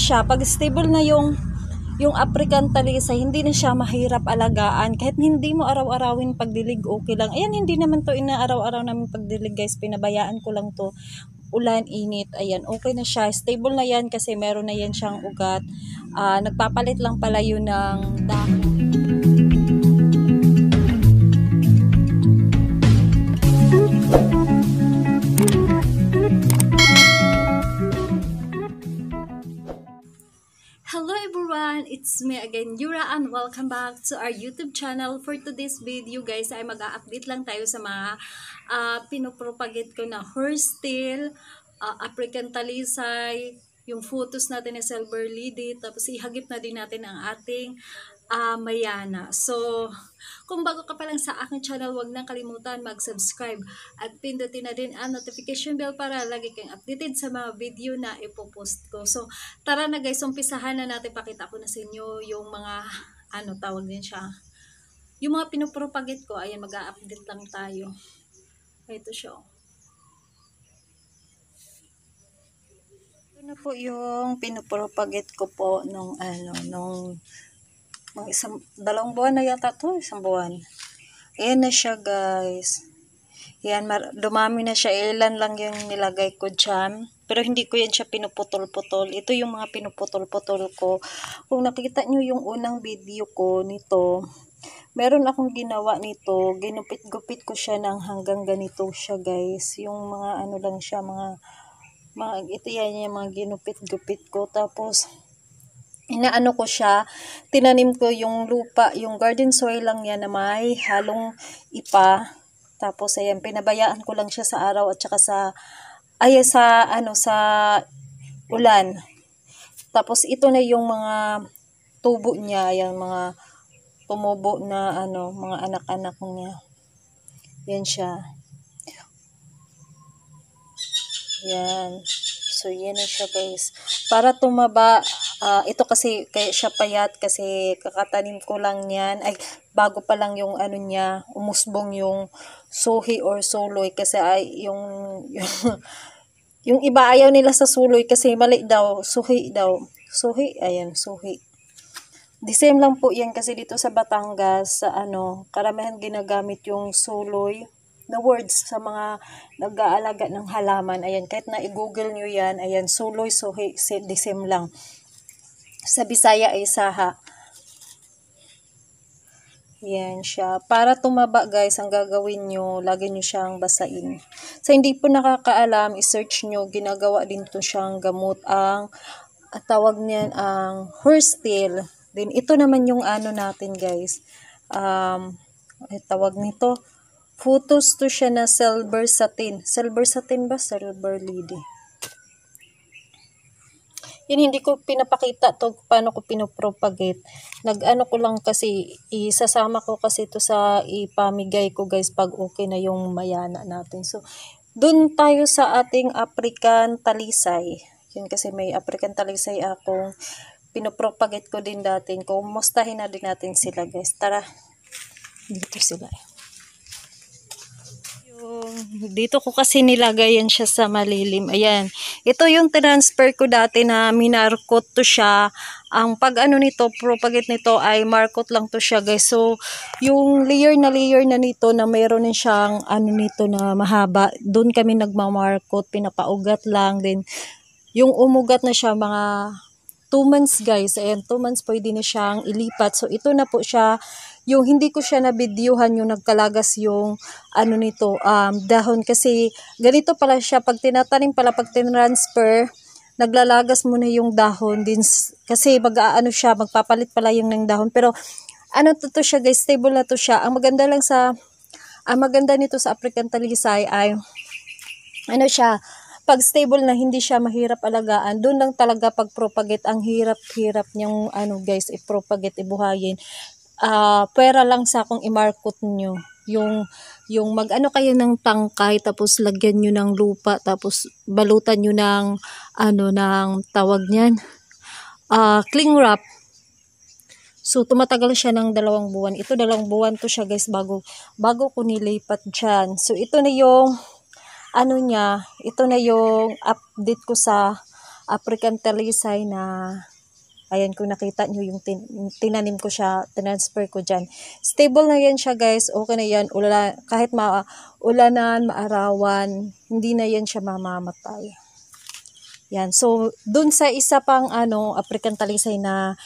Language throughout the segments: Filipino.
siya, pag stable na yung African talisay, hindi na siya mahirap alagaan. Kahit hindi mo araw-arawin pagdilig, okay lang. Ayan, hindi naman to inaaraw-araw namin pagdilig guys. Pinabayaan ko lang to. Ulan, init. Ayan, okay na siya. Stable na yan kasi meron na yan siyang ugat. Nagpapalit lang pala yun ng dahon. Hello everyone, it's me again, Yura, and welcome back to our YouTube channel. For today's video guys, ay mag-a-update lang tayo sa mga pinopropagate ko na horsetail, African talisay, yung photos natin na silver lily, tapos ihagip na din natin ang ating mayana. So, kung bago ka pa lang sa aking channel, huwag nang kalimutan mag-subscribe at pindutin na din ang notification bell para lagi kang updated sa mga video na ipopost ko. So, tara na guys, umpisahan na natin. Pakita ko na sa inyo yung mga, tawag din siya, yung mga pinopropagate ko. Ayan, mag-a-update lang tayo. Ito siya. Ito na po yung pinopropagate ko po nung dalawang buwan na yata to, isang buwan. Ayan na siya guys. Yan, dumami na siya. Ilan lang yung nilagay ko dyan. Pero hindi ko yan siya pinuputol-putol. Ito yung mga pinuputol-putol ko. Kung nakita nyo yung unang video ko nito, meron akong ginawa nito. Ginupit-gupit ko siya ng hanggang ganito siya guys. Yung mga lang siya, ito yan yung mga ginupit-gupit ko. Tapos, inaano ko siya, tinanim ko yung lupa, yung garden soil lang yan na may halong ipa. Tapos ayan, pinabayaan ko lang siya sa araw at saka sa ulan. Tapos ito na yung mga tubo niya, ayan, mga tumubo na mga anak-anak niya. Yan siya. Yan. So, yan na siya guys. Para tumaba, ito kasi kaya siya payat kasi kakatanim ko lang yan. Ay, bago pa lang yung niya, umusbong yung suhi or suloy. Kasi yung iba ayaw nila sa suloy kasi mali daw. Suhi daw. Suhi, ayan, suhi. The same lang po yan kasi dito sa Batangas, karamihan ginagamit yung suloy na words sa mga nag-aalaga ng halaman. Ayan, kahit na i-google nyo yan, ayan, suloy, suhi, the same lang. Sa Bisaya ay saha. Yan siya. Para tumaba guys, ang gagawin nyo, lagi nyo siyang basain. Sa hindi po nakakaalam, i-search nyo, ginagawa din to siyang gamot. Ang tawag niyan ang horsetail. Then ito naman yung natin guys. Tawag nito, photos to siya na silver satin. Silver satin ba? Silver lily. Yun, hindi ko pinapakita to paano ko pinopropagate. Ko lang kasi, isasama ko kasi to sa ipamigay ko guys pag okay na yung mayana natin. So, dun tayo sa ating African talisay. Yun kasi may African talisay akong pinopropagate ko din dati. Kumustahin na din natin sila guys. Tara, dito sila. Dito ko kasi nilagay yan siya sa malilim. Ayan. Ito yung transfer ko dati na minarkot to siya. Ang nito, propagate nito ay markot lang to siya guys. So, yung layer na nito na mayroon din siyang nito na mahaba. Doon kami nagmamarkot, pinapaugat lang. Then, yung umugat na siya mga 2 months guys. Ayan, 2 months pwede na siyang ilipat. So, ito na po siya. Yung hindi ko siya na-videohan yung nagkalagas yung nito, dahon. Kasi ganito pala siya. Pag tinatanim pala, pag tinransfer, naglalagas muna yung dahon. Din, kasi siya, magpapalit pala yung ng dahon. Pero to siya guys, stable na to siya. Ang maganda nito sa African talisay ay, siya, pag stable na, hindi siya mahirap alagaan. Doon lang talaga pag propagate, ang hirap-hirap niyang guys, i-propagate, ibuhayin. Pwera lang sa akong i-markot nyo. Yung kayo ng tangkay, tapos lagyan nyo ng lupa, tapos balutan nyo ng, ng tawag niyan, cling wrap. So, tumatagal siya ng 2 buwan. Ito, 2 buwan to siya guys, bago ko nilipat dyan. So, ito na yung, ito na yung update ko sa African talisay na ayan, kung nakita nyo yung tinanim ko siya, transfer ko dyan. Stable na yan siya guys, okay na yan. Kahit ulanan, maarawan, hindi na yan siya mamamatay. Yan, so dun sa isa pang African talisay na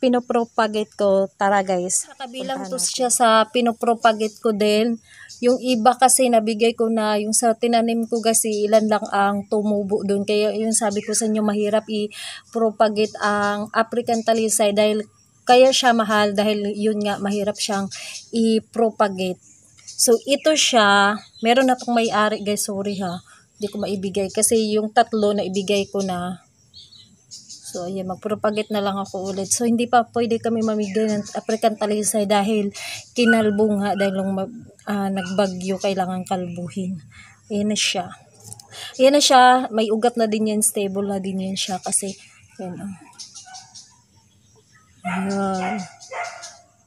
pinopropagate ko, tara guys. Kabilang to siya sa pinopropagate ko din. Yung iba kasi nabigay ko na, yung sa tinanim ko kasi ilan lang ang tumubo doon. Kaya yung sabi ko sa inyo, mahirap i-propagate ang African talisay dahil kaya siya mahal dahil yun nga, mahirap siyang i-propagate. So ito siya, meron na itong may-ari guys, sorry ha. Hindi ko maibigay kasi yung tatlo na ibigay ko na. So, ayan, magpropagate na lang ako ulit. So, hindi pa pwede kami mamigay ng African talisay dahil kinalbo nga dahil nagbagyo, kailangan kalbuhin. Ayan na siya. Ayan na siya. May ugat na din yan. Stable na din yan siya kasi, ayan. Ayan.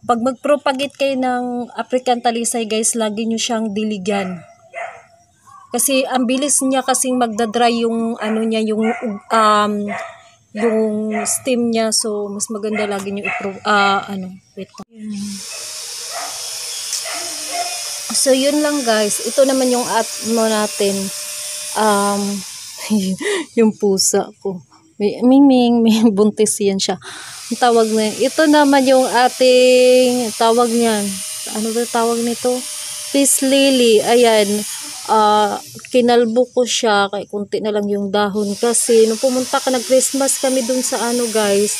Pag magpropagate kayo ng African talisay, guys, lagi nyo siyang diligan. Kasi, ang bilis niya kasing magdadry yung, niya, yung steam niya, so mas maganda lagi niyo wait. So yun lang guys, ito naman yung natin, yung pusa ko, may buntis yan siya, ang tawag na ito naman yung ating tawag niyan, ano ba tawag nito, peace lily. Ayan, kinalbo ko siya, kay kunti na lang yung dahon kasi nung pumunta ka, nag-Christmas kami dun sa guys,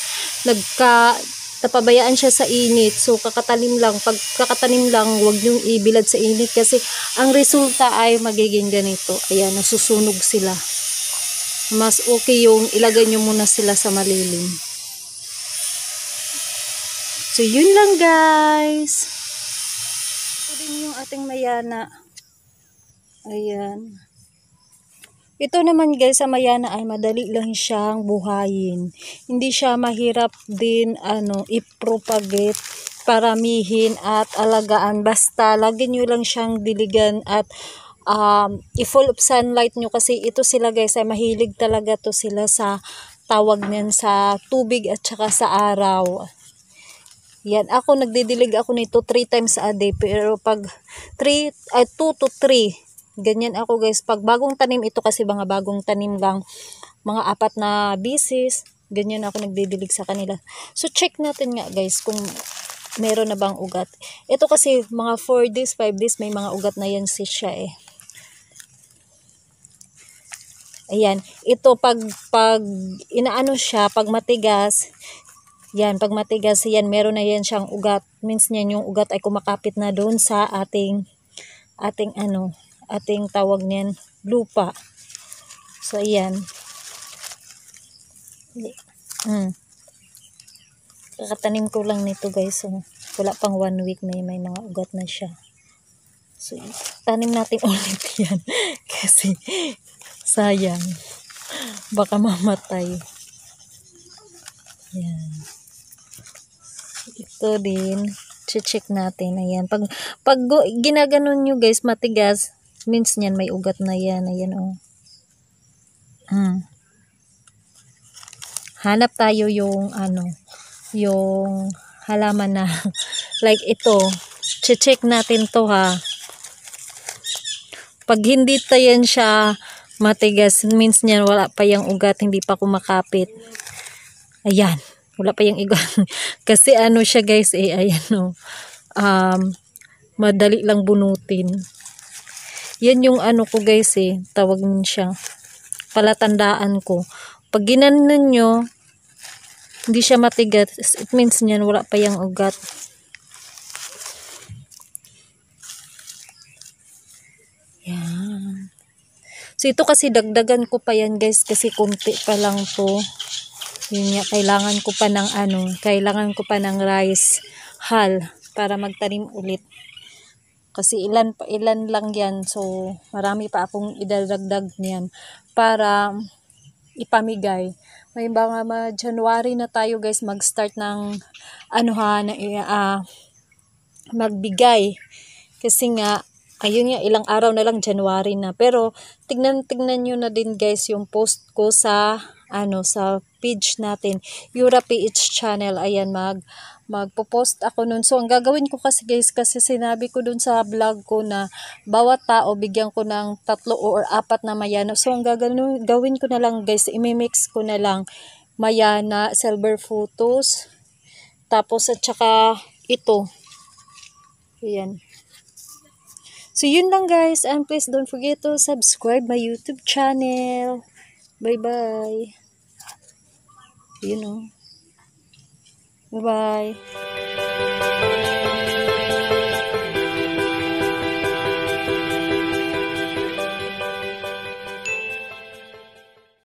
napabayaan siya sa init, so kakatanim lang, pag kakatanim lang, wag niyong ibilad sa init kasi ang resulta ay magiging ganito. Ayan, nasusunog sila. Mas okay yung ilagay niyo muna sila sa malilim. So yun lang guys. Ito din yung ating mayana. Ayan. Ito naman guys, sa mayana ay madali lang siyang buhayin. Hindi siya mahirap din i-propagate, paramihin at alagaan. Basta lagi nyo lang siyang diligan at i-full of sunlight nyo kasi ito sila guys ay mahilig talaga to sila sa tawag niyan sa tubig at saka sa araw. Yan, ako nagdidilig ako nito 3 times a day, pero pag 2 to 3 ganyan ako guys. Pag bagong tanim, ito kasi mga bagong tanim lang, mga 4 na bisis, ganyan ako nagdidilig sa kanila. So check natin nga guys kung meron na bang ugat. Ito kasi mga 4 days, 5 days, may mga ugat na yan siya eh. Ayan, ito pag inaano siya, pag matigas, yan, pag matigas yan, meron na yan siyang ugat. Means niyan yung ugat ay kumakapit na doon sa ating tawag niyan, lupa. So, ayan. Kakatanim ko lang nito guys. So, wala pang 1 week, may mga ugat na siya. So, tanim natin ulit yan. Kasi, sayang. Baka mamatay. Ayan. Ito din. Check natin. Ayan. Pag ginaganon nyo guys, matigas, means niyan may ugat na yan. Ayan oh. Hanap tayo yung yung halaman na like ito. Check natin to ha. Pag hindi tayan siya matigas, means niyan wala pa yung ugat, hindi pa kumakapit. Ayan. Wala pa yung ugat. Kasi siya guys ayan oh. Madali lang bunutin. Yan yung ko guys tawag niyo siya, palatandaan ko. Pag ginanon nyo, hindi siya matigas, it means niyan wala pa yung ugat. Yan. So ito kasi dagdagan ko pa yan guys kasi kunti pa lang to. Yun nga, kailangan ko pa ng rice hull para magtanim ulit. Kasi ilan lang yan. So, marami pa akong idadagdag niyan para ipamigay. May mga January na tayo guys, mag-start ng magbigay. Kasi nga, ayun nga, ilang araw na lang January na. Pero, tignan nyo na din guys yung post ko sa sa page natin, Yura PH channel. Ayan, magpo-post ako nun. So, ang gagawin ko kasi guys, kasi sinabi ko dun sa vlog ko na bawat tao bigyan ko ng 3 or 4 na mayana. So, ang gawin ko na lang guys, imimix ko na lang mayana, silver photos, tapos at saka ito. Ayan. So, yun lang guys. And please don't forget to subscribe my YouTube channel. Bye-bye. Yun o. Bye-bye.